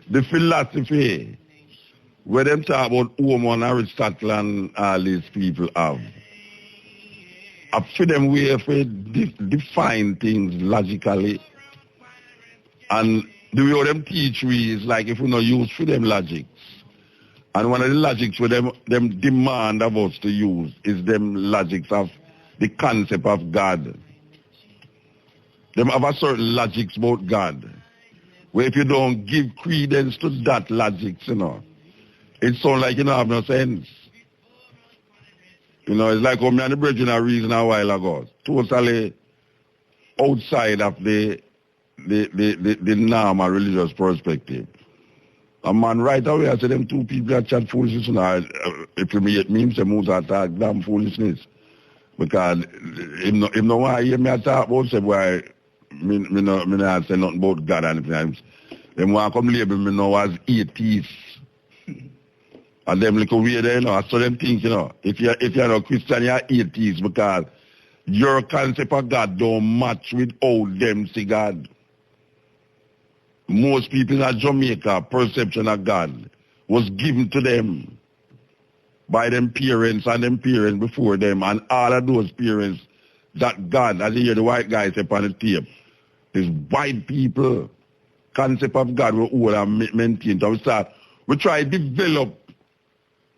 the philosophy where them talk about Homo and Aristotle and all these people have. I feel them way for define things logically. And the way them teach we is like if we not use for them logics. And one of the logics where them demand of us to use is them logics of the concept of God. Them have a certain logics about God. Where if you don't give credence to that logics, you know, it sounds like you don't have no sense. You know, it's like me and the brethren are reason a while ago. Totally outside of the normal religious perspective. A man right away, I said them two people that chat foolishness, if you meet me, say most attack damn foolishness. Because if no one hear me talk about say why me not say nothing about God and anything. Them want come label me now as atheist. And them little weird, you know, so them think, you know, if you're not Christian, you're atheist because your concept of God don't match with how them see God. Most people in Jamaica, perception of God was given to them by them parents and them parents before them, and all of those parents, that God, as you hear the white guy say on the tape, is white people. Concept of God we all are maintained. So we try to develop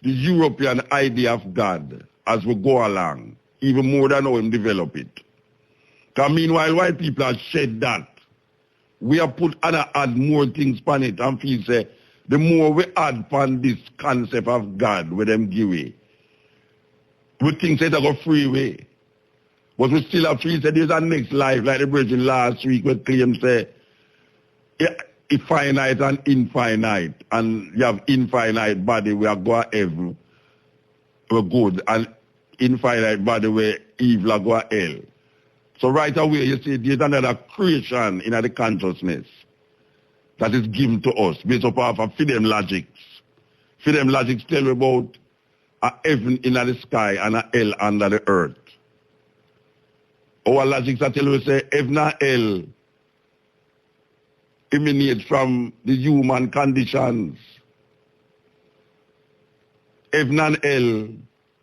the European idea of God as we go along, even more than how we develop it. Because meanwhile, white people have shed that. We have put and add more things on it and feel say, the more we add upon this concept of God with them give away, we think that they go free way. But we still have feel say there's a next life, like the brethren last week we claim say, finite and infinite, and you have infinite body where go to heaven, we're good, and infinite body where evil go to hell. So right away you see there's another creation in the consciousness that is given to us based upon freedom logics. Freedom logics tell you about a heaven in the sky and a hell under the earth. Our logics are tell you say heaven and hell emanate from the human conditions. Heaven and hell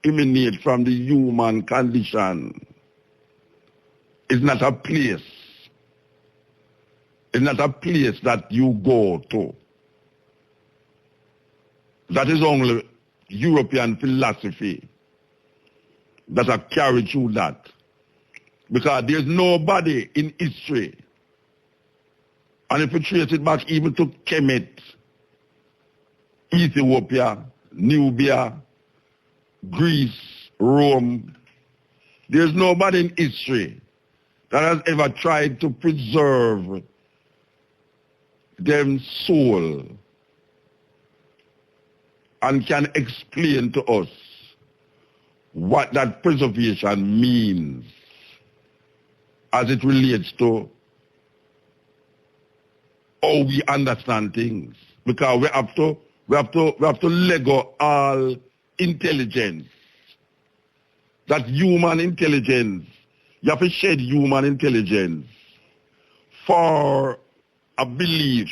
emanate from the human condition. It's not a place. It's not a place that you go to. That is only European philosophy that have carried through that. Because there's nobody in history, and if you trace it back even to Kemet, Ethiopia, Nubia, Greece, Rome, there's nobody in history that has ever tried to preserve them soul and can explain to us what that preservation means as it relates to how we understand things. Because we have to let go all intelligence. That human intelligence, you have to shed human intelligence for a belief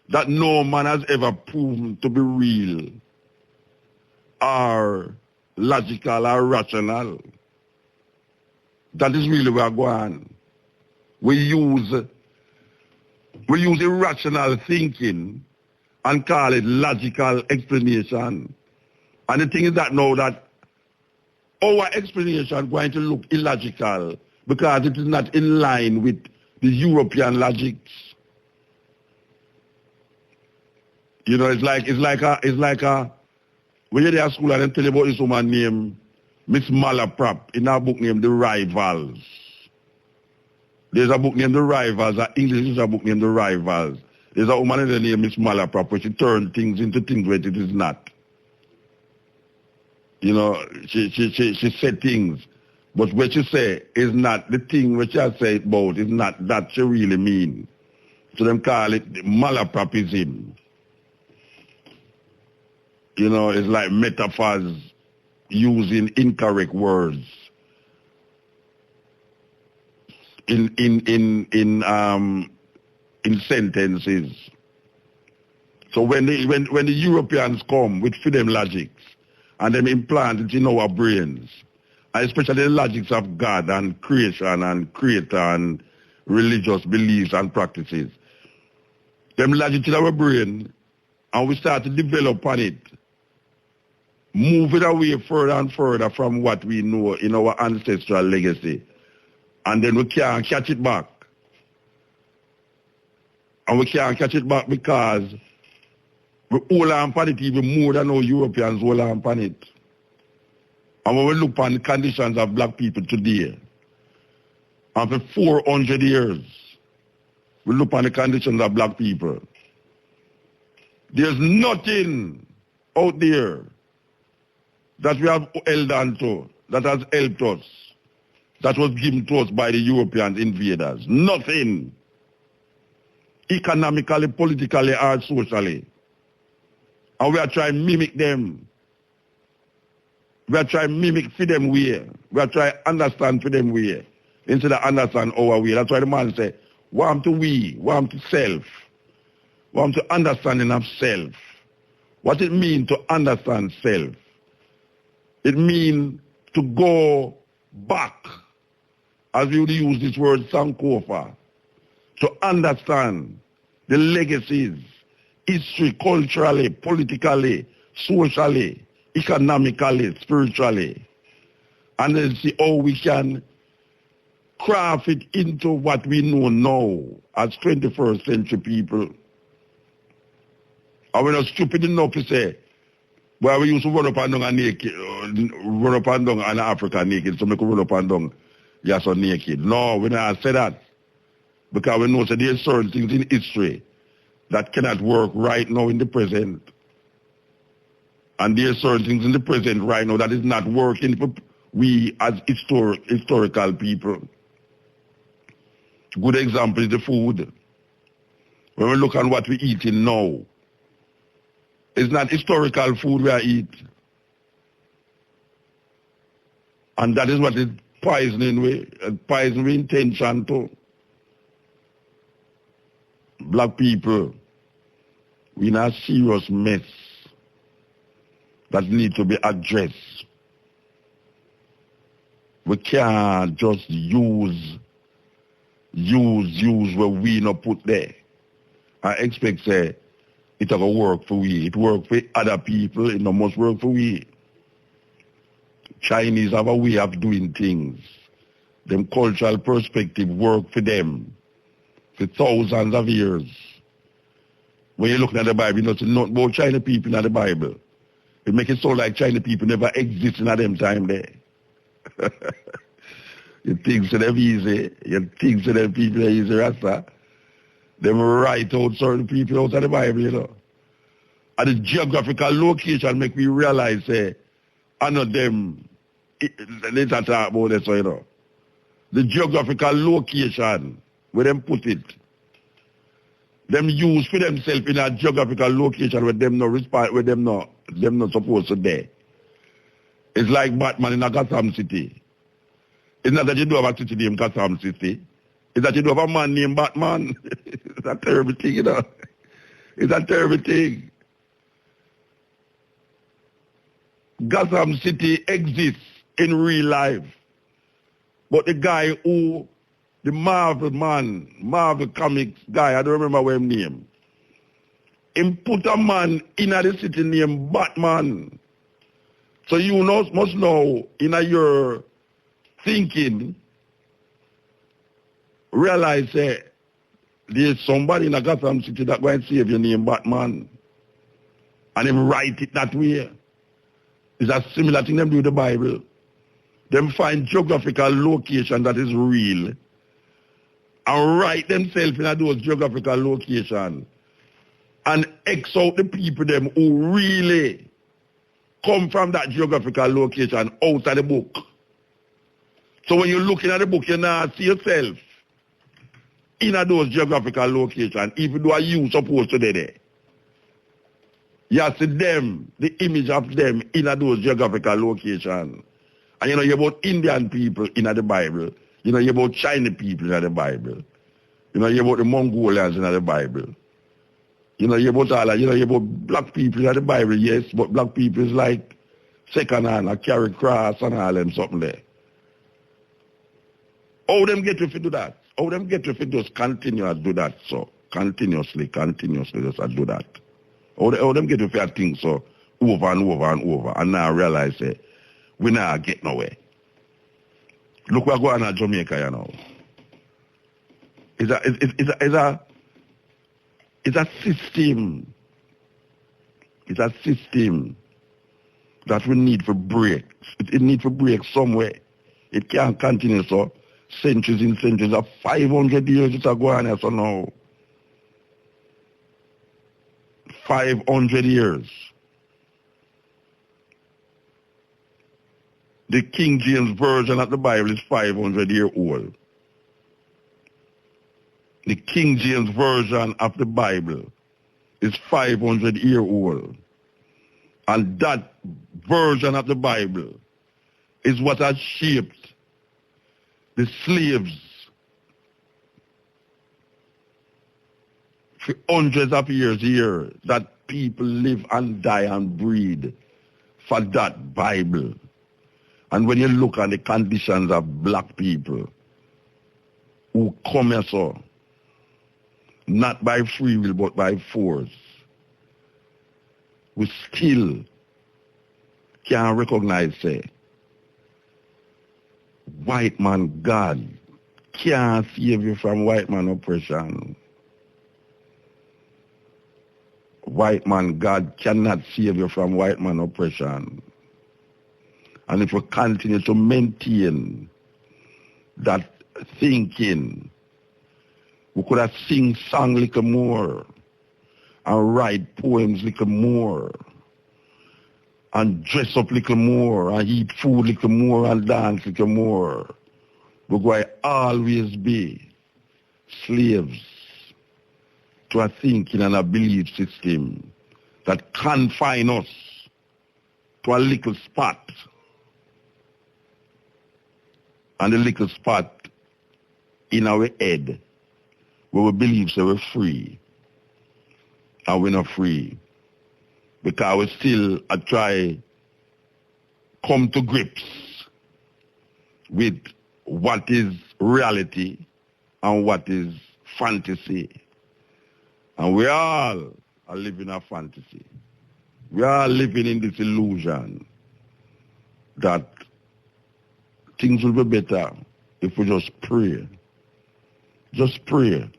that no man has ever proven to be real or logical or rational. That is really where we're going. We use irrational thinking and call it logical explanation. And the thing is that now that our explanation is going to look illogical because it is not in line with the European logics. You know, it's like when you're at school and they tell you about this woman named Miss Malaprop in her book named The Rivals. There's a book named The Rivals, an English is a book named The Rivals. There's a woman in the name Miss Malaprop where she turned things into things where it is not. You know, she said things, but what she say is not the thing which I say about is not that she really mean. So them call it malapropism. You know, it's like metaphors using incorrect words in sentences. So when the Europeans come with freedom logics and them implant it in our brains, and especially the logics of God and creation and creator and religious beliefs and practices, them logic in our brain, and we start to develop on it, moving away further and further from what we know in our ancestral legacy. And then we can't catch it back. And we can't catch it back because we hold on on it even more than our Europeans hold on on it. And when we look on the conditions of black people today, and for 400 years, we look on the conditions of black people, there's nothing out there that we have held on to, that has helped us, that was given to us by the European invaders. Nothing. Economically, politically, or socially. And we are trying to mimic them. We are trying to mimic for them way. We are trying to understand for them way, instead of understand our way. That's why the man say, warm to we, warm to self, warm to understanding of self. What it means to understand self? It means to go back, as we would use this word sankofa, to understand the legacies, history, culturally, politically, socially, economically, spiritually, and then see how we can craft it into what we know now as 21st century people. And we're not stupid enough to say, well, we used to run up and down and naked, run up and down in Africa naked, so we could run up and down, yes, or naked. No, we don't say that. Because we know that there are certain things in history that cannot work right now in the present. And there are certain things in the present right now that is not working for we as historical people. Good example is the food. When we look at what we're eating now, it's not historical food we are eating. And that is what is poisoning we intention to. Black people, we're in a serious mess that need to be addressed. We can't just use what we not put there. I expect say it will work for we. It work for other people, it not must work for we. Chinese have a way of doing things. Them cultural perspective work for them for thousands of years. When you look at the Bible, you know nothing about Chinese people in the Bible. It makes it sound like Chinese people never exist in them time there. You think so them easy. You think so them people are easy, Rasta. They write out certain people out of the Bible, you know. And the geographical location make me realize, I know them, let's talk about this, you know. The geographical location, where them put it, them use for themselves in a geographical location where them no respond, where them not supposed to be. It's like Batman in a Gotham City. It's not that you do have a city named Gotham City. It's that you do have a man named Batman. It's a terrible thing, you know. It's a terrible thing. Gotham City exists in real life. But the guy who, the Marvel Comics guy, I don't remember what his name, he put a man in the city named Batman. So you must know, in your thinking, realize there's somebody in a Gotham City that going to save your name Batman. And him write it that way. It's a similar thing them do with the Bible. Them find geographical location that is real and write themselves in those geographical locations and X out the people them who really come from that geographical location out of the book. So when you're looking at the book, you now see yourself in those geographical locations, even though you supposed to be there. You see them, the image of them in those geographical locations. And you know you're about Indian people in the Bible. You know you're about Chinese people in the Bible. You know you're about the Mongolians in the Bible. You know, you about all that. You know, you about black people in the Bible, yes, but black people is like second hand, a carry cross and all them something there. How them get you to do that? How them get you to just continue to do that, so? Continuously just do that. How them get you to think so over and over and over and now realize we not get nowhere. Look what's going on in Jamaica, you know. It's a system. It's a system that we need to break. It needs to break somewhere. It can't continue so. Centuries and centuries of 500 years it's a going on so now. 500 years. The King James Version of the Bible is 500 years old. The King James Version of the Bible is 500 years old. And that version of the Bible is what has shaped the slaves for hundreds of years here that people live and die and breed for that Bible. And when you look at the conditions of black people who come here so, not by free will but by force, we still can't recognize, say, white man God can't save you from white man oppression. White man God cannot save you from white man oppression. And if we continue to maintain that thinking, we could have sing song little more and write poems little more and dress up little more and eat food little more and dance little more. We're going to always be slaves to a thinking and a belief system that confine us to a little spot. And the little spot in our head where we believe that we're free. And we're not free. Because we still try come to grips with what is reality and what is fantasy. And we all are living a fantasy. We are living in this illusion that things will be better if we just pray. Just pray.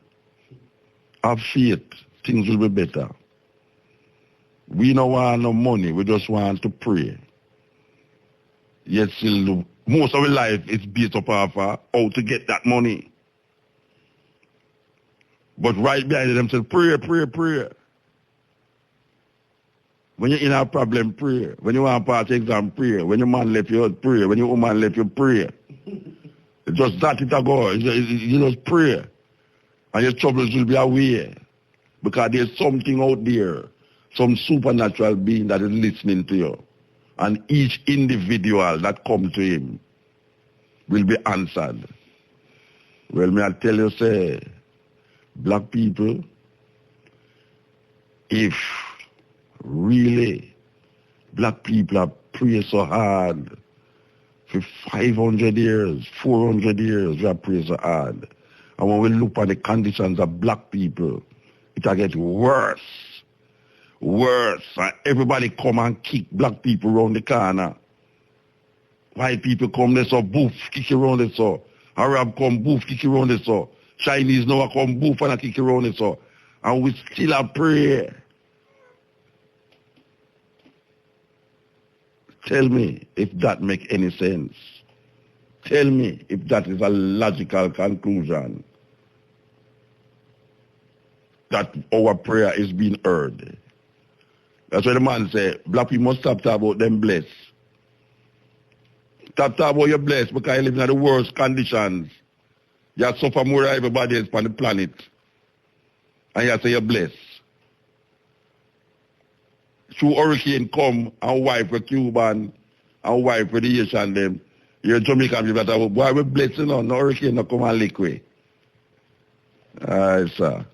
Have faith. Things will be better. We don't want no money. We just want to pray. Yet still, most of our life is based upon how to get that money. But right behind them say, pray, pray, pray. When you're in a problem, pray. When you want to pass exam, pray. When your man left you, pray. When your woman left you, pray. It's just that it a go. You just pray. And your troubles will be away. Because there's something out there, some supernatural being that is listening to you. And each individual that comes to him will be answered. Well, may I tell you, say, black people, if really black people have prayed so hard for 500 years, 400 years, we have prayed so hard. And when we look at the conditions of black people, it will get worse. Worse. And everybody come and kick black people around the corner. White people come there, so boof, kick you around there, so. Arab come, boof, kick you around there, so. Chinese now come, boof, and kick you around there, so. And we still a pray. Tell me if that make any sense. Tell me if that is a logical conclusion. That our prayer is being heard. That's why the man say, black people must stop talking about them blessed. Stop talking about your blessed because you live in the worst conditions. You suffer more than everybody else on the planet. And you say you're blessed. Through hurricane come and wipe for Cuban and wipe for the Asian them. You're Jamaican people that are, boy, we're blessed, you know, no hurricane no come and lick way. Aye, sir.